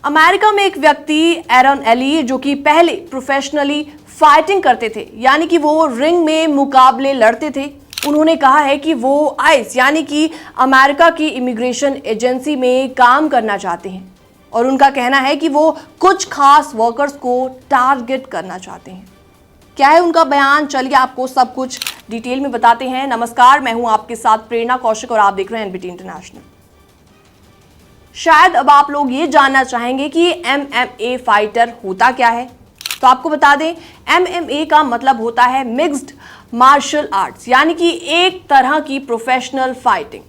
America में एक व्यक्ति एरन एली जो कि पहले प्रोफेशनली फाइटिंग करते थे, यानी कि वो रिंग में मुकाबले लड़ते थे, उन्होंने कहा है कि वो आइस यानी कि अमेरिका की इमिग्रेशन एजेंसी में काम करना चाहते हैं और उनका कहना है कि वो कुछ खास वर्कर्स को टारगेट करना चाहते हैं। क्या है उनका बयान, चलिए आपको सब कुछ डिटेल में बताते हैं। नमस्कार, मैं हूं आपके साथ प्रेरणा कौशिक और आप देख रहे हैं एनबीटी इंटरनेशनल। शायद अब आप लोग ये जानना चाहेंगे कि एमएमए फाइटर होता क्या है, तो आपको बता दें एमएमए का मतलब होता है मिक्स्ड मार्शल आर्ट्स, यानी कि एक तरह की प्रोफेशनल फाइटिंग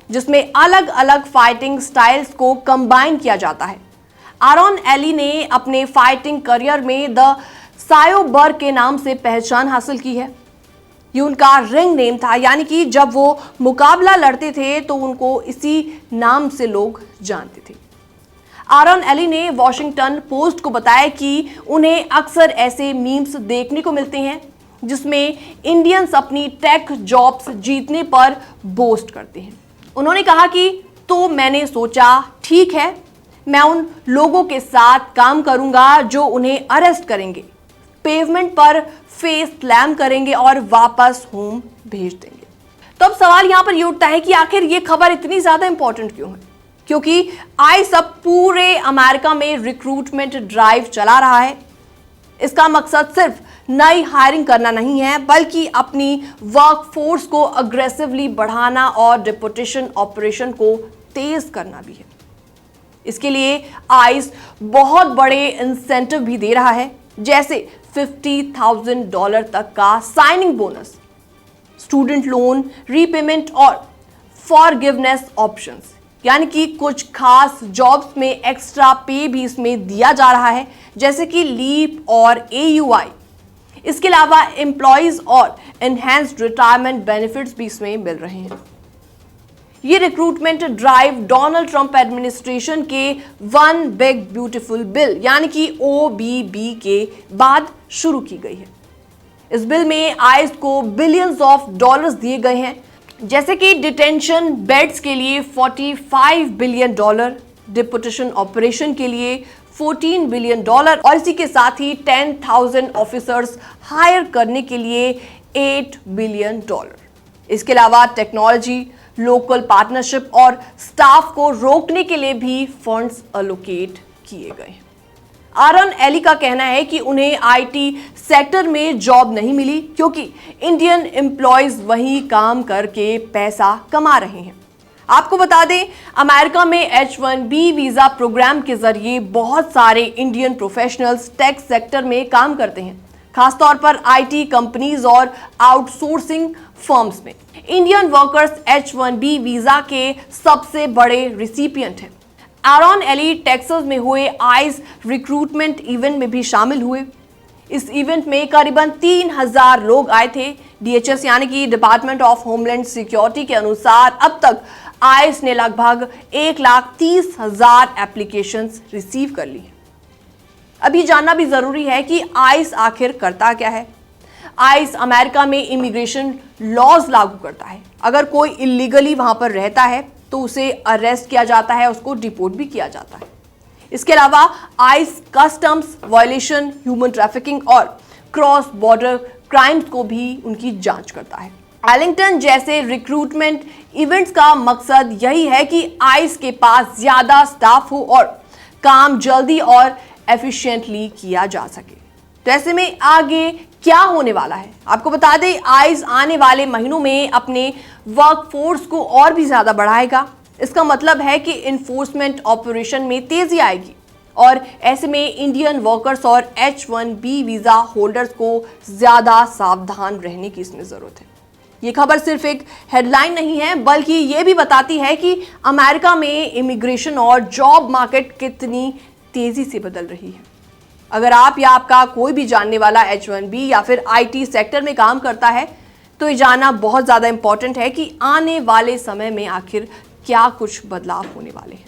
जिसमें अलग अलग फाइटिंग स्टाइल्स को कंबाइन किया जाता है। एरन एली ने अपने फाइटिंग करियर में द सायोबर्ग के नाम से पहचान हासिल की है। ये उनका रिंग नेम था, यानी कि जब वो मुकाबला लड़ते थे तो उनको इसी नाम से लोग जानते थे। एरन एली ने वॉशिंगटन पोस्ट को बताया कि उन्हें अक्सर ऐसे मीम्स देखने को मिलते हैं जिसमें इंडियंस अपनी टेक जॉब्स जीतने पर बोस्ट करते हैं। उन्होंने कहा कि तो मैंने सोचा ठीक है, मैं उन लोगों के साथ काम करूंगा जो उन्हें अरेस्ट करेंगे, पेवमेंट पर फेस स्लैम करेंगे और वापस होम भेज देंगे। तो अब सवाल यहां पर ये उठता है कि आखिर ये खबर इतनी ज्यादा इंपॉर्टेंट क्यों है? क्योंकि आइस अब पूरे अमेरिका में रिक्रूटमेंट ड्राइव चला रहा है। इसका मकसद सिर्फ नई हायरिंग करना नहीं है, बल्कि अपनी वर्कफोर्स को अग्रेसिवली बढ़ाना और डिपोटेशन ऑपरेशन को तेज करना भी है। इसके लिए आइस बहुत बड़े इंसेंटिव भी दे रहा है, जैसे $50,000 तक का signing bonus, student loan repayment और फॉरगिवनेस ऑप्शंस, यानी कि कुछ खास जॉब्स में एक्स्ट्रा पे भी इसमें दिया जा रहा है, जैसे कि लीप और AUI। इसके अलावा एम्प्लॉयज और एनहेंस्ड रिटायरमेंट बेनिफिट्स भी इसमें मिल रहे हैं। ये recruitment drive Donald Trump administration के वन बिग ब्यूटीफुल बिल यानी कि OBB के बाद शुरू की गई है। इस बिल में आइस को बिलियंस ऑफ डॉलर्स दिए गए हैं, जैसे कि डिटेंशन बेड्स के लिए $45 बिलियन, डिपोटेशन ऑपरेशन के लिए $14 बिलियन और इसी के साथ ही 10,000 ऑफिसर्स हायर करने के लिए $8 बिलियन। इसके अलावा टेक्नोलॉजी, लोकल पार्टनरशिप और स्टाफ को रोकने के लिए भी फंड्स अलोकेट किए गए। एरन एली का कहना है कि उन्हें IT सेक्टर में जॉब नहीं मिली क्योंकि इंडियन एम्प्लॉयज वहीं काम करके पैसा कमा रहे हैं। आपको बता दें अमेरिका में H-1B वीजा प्रोग्राम के जरिए बहुत सारे इंडियन प्रोफेशनल्स टेक सेक्टर में काम करते हैं, खासतौर पर IT कंपनीज और आउटसोर्सिंग फर्म्स में। इंडियन वर्कर्स H-1B वीजा के सबसे बड़े रिसिपिएंट हैं। एरन एली टेक्सास में हुए आइस रिक्रूटमेंट इवेंट में भी शामिल हुए। इस इवेंट में करीबन 3,000 लोग आए थे। DHS यानी कि डिपार्टमेंट ऑफ होमलैंड सिक्योरिटी के अनुसार अब तक आइस ने लगभग 1,30,000 एप्लीकेशंस रिसीव कर ली। अभी जानना भी जरूरी है कि आइस आखिर करता क्या है। आइस अमेरिका में इमिग्रेशन लॉज लागू करता है। अगर कोई इलीगली वहां पर रहता है तो उसे अरेस्ट किया जाता है, उसको डिपोर्ट भी किया जाता है। इसके अलावा ice customs violation, human trafficking और क्रॉस बॉर्डर क्राइम्स को भी उनकी जांच करता है। आर्लिंगटन जैसे रिक्रूटमेंट इवेंट्स का मकसद यही है कि आइस के पास ज्यादा स्टाफ हो और काम जल्दी और एफिशिएंटली किया जा सके। तो ऐसे में आगे क्या होने वाला है, आपको बता दें आइस आने वाले महीनों में अपने वर्कफोर्स को और भी ज्यादा बढ़ाएगा। इसका मतलब है कि इन्फोर्समेंट ऑपरेशन में तेजी आएगी और ऐसे में इंडियन वर्कर्स और H-1B वीजा होल्डर्स को ज्यादा सावधान रहने की इसमें जरूरत है। ये खबर सिर्फ एक हेडलाइन नहीं है, बल्कि ये भी बताती है कि अमेरिका में इमिग्रेशन और जॉब मार्केट कितनी तेजी से बदल रही है। अगर आप या आपका कोई भी जानने वाला H-1B या फिर IT सेक्टर में काम करता है तो ये जानना बहुत ज़्यादा इंपॉर्टेंट है कि आने वाले समय में आखिर क्या कुछ बदलाव होने वाले हैं।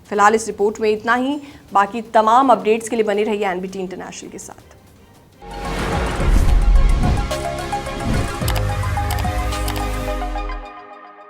फिलहाल इस रिपोर्ट में इतना ही। बाकी तमाम अपडेट्स के लिए बने रहिए एनबीटी इंटरनेशनल के साथ।